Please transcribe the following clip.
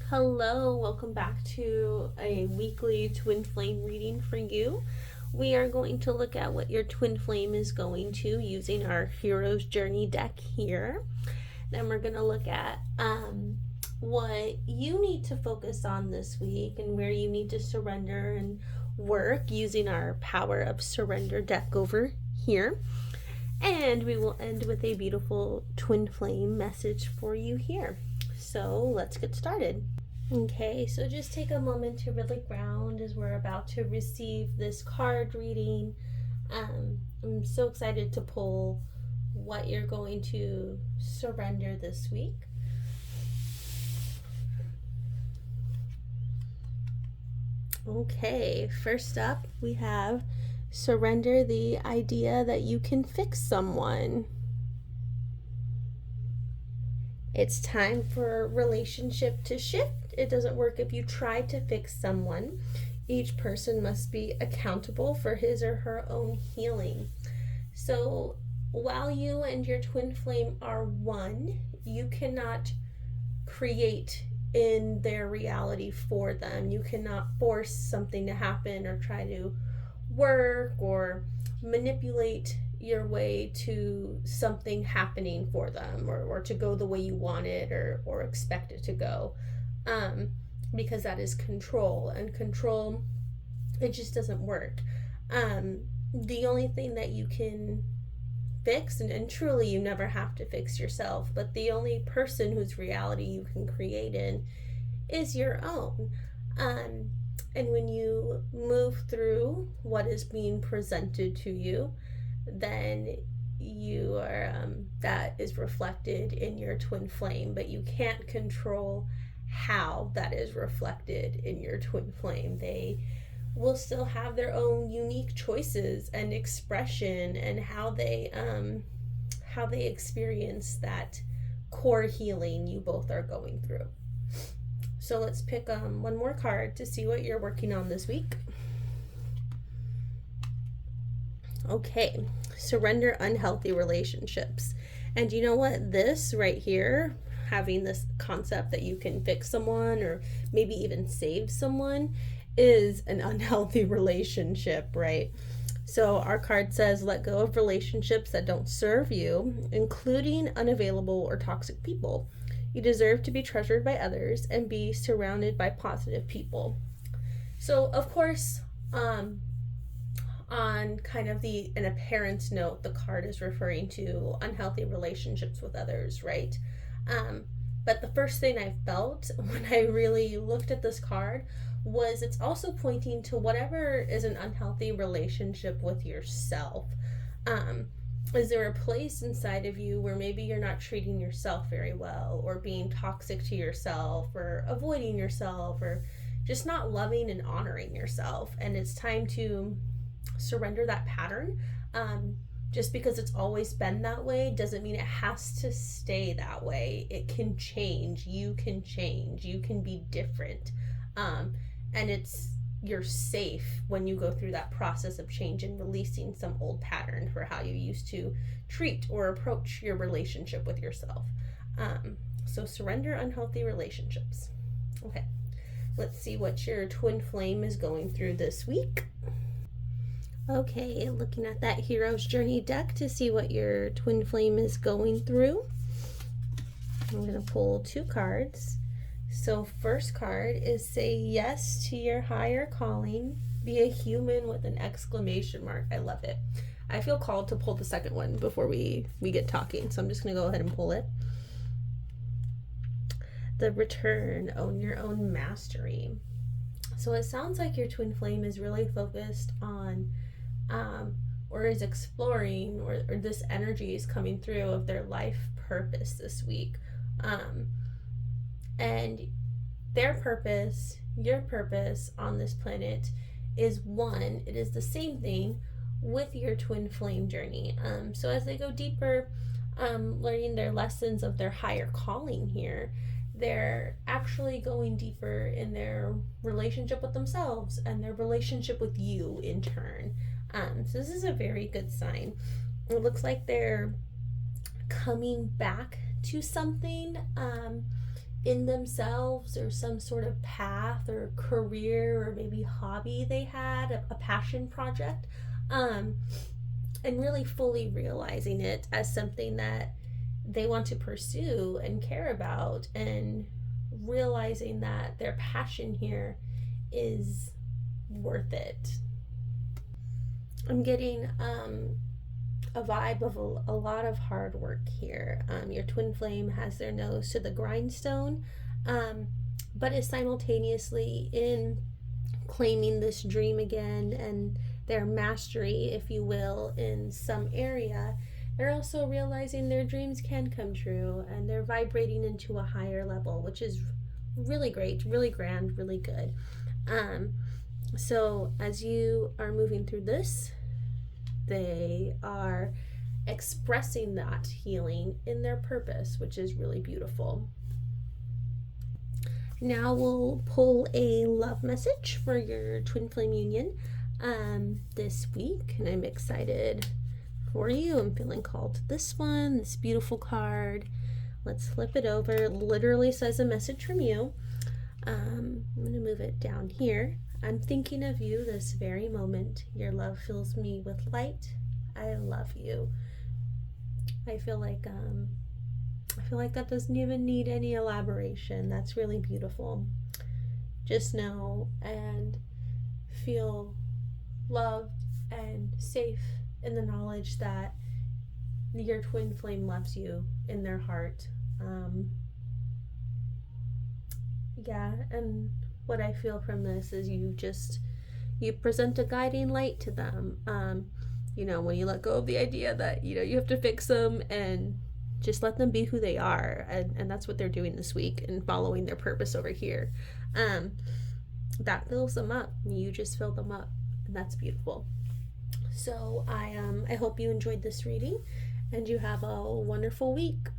Hello, welcome back to a weekly twin flame reading for you. We are going to look at what your twin flame is going to using our Hero's Journey deck here. Then we're going to look at what you need to focus on this week and where you need to surrender and work using our Power of Surrender deck over here. And we will end with a beautiful twin flame message for you here. So let's get started. Okay, so just take a moment to really ground as we're about to receive this card reading. I'm so excited to pull what you're going to surrender this week. Okay, first up we have surrender the idea that you can fix someone. It's time for a relationship to shift. It doesn't work if you try to fix someone. Each person must be accountable for his or her own healing. So while you and your twin flame are one, you cannot create in their reality for them. You cannot force something to happen or try to work or manipulate your way to something happening for them or to go the way you want it or expect it to go, because that is control, and control, it just doesn't work. The only thing that you can fix, and truly you never have to fix yourself, but the only person whose reality you can create in is your own. And when you move through what is being presented to you, then you are that is reflected in your twin flame, but you can't control how that is reflected in your twin flame. They will still have their own unique choices and expression and how they experience that core healing you both are going through. So let's pick one more card to see what you're working on this week. Okay, surrender unhealthy relationships. And you know what? This right here, having this concept that you can fix someone or maybe even save someone, is an unhealthy relationship, right? So our card says, let go of relationships that don't serve you, including unavailable or toxic people. You deserve to be treasured by others and be surrounded by positive people. So, of course, on kind of an apparent note, the card is referring to unhealthy relationships with others, right? But the first thing I felt when I really looked at this card was it's also pointing to whatever is an unhealthy relationship with yourself. Is there a place inside of you where maybe you're not treating yourself very well, or being toxic to yourself, or avoiding yourself, or just not loving and honoring yourself? And it's time to surrender that pattern. Just because it's always been that way doesn't mean it has to stay that way. It can change. You can change. You can be different. And you're safe when you go through that process of change and releasing some old pattern for how you used to treat or approach your relationship with yourself. So surrender unhealthy relationships. Okay, let's see what your twin flame is going through this week. Okay, looking at that Hero's Journey deck to see what your twin flame is going through. I'm going to pull two cards. So first card is say yes to your higher calling. Be a human with an exclamation mark. I love it. I feel called to pull the second one before we get talking. So I'm just going to go ahead and pull it. The return, own your own mastery. So it sounds like your twin flame is really focused on or is exploring, or this energy is coming through of their life purpose this week. And their purpose, your purpose on this planet is one. It is the same thing with your twin flame journey. So as they go deeper, learning their lessons of their higher calling here, they're actually going deeper in their relationship with themselves and their relationship with you in turn. So this is a very good sign. It looks like they're coming back to something in themselves, or some sort of path or career or maybe hobby they had, a passion project, and really fully realizing it as something that they want to pursue and care about, and realizing that their passion here is worth it. I'm getting a vibe of a lot of hard work here. Your twin flame has their nose to the grindstone, but is simultaneously in claiming this dream again and their mastery, if you will, in some area. They're also realizing their dreams can come true, and they're vibrating into a higher level, which is really great, really grand, really good. So as you are moving through this, they are expressing that healing in their purpose, which is really beautiful. Now we'll pull a love message for your twin flame union this week, and I'm excited for you. I'm feeling called to this one, this beautiful card. Let's flip it over. It literally says a message from you. I'm going to move it down here. I'm thinking of you this very moment. Your love fills me with light. I love you. I feel like that doesn't even need any elaboration. That's really beautiful. Just know and feel loved and safe in the knowledge that your twin flame loves you in their heart. And what I feel from this is you present a guiding light to them. When you let go of the idea that you have to fix them, and just let them be who they are, and that's what they're doing this week, and following their purpose over here. That fills them up. You just fill them up, and that's beautiful. So I hope you enjoyed this reading, and you have a wonderful week.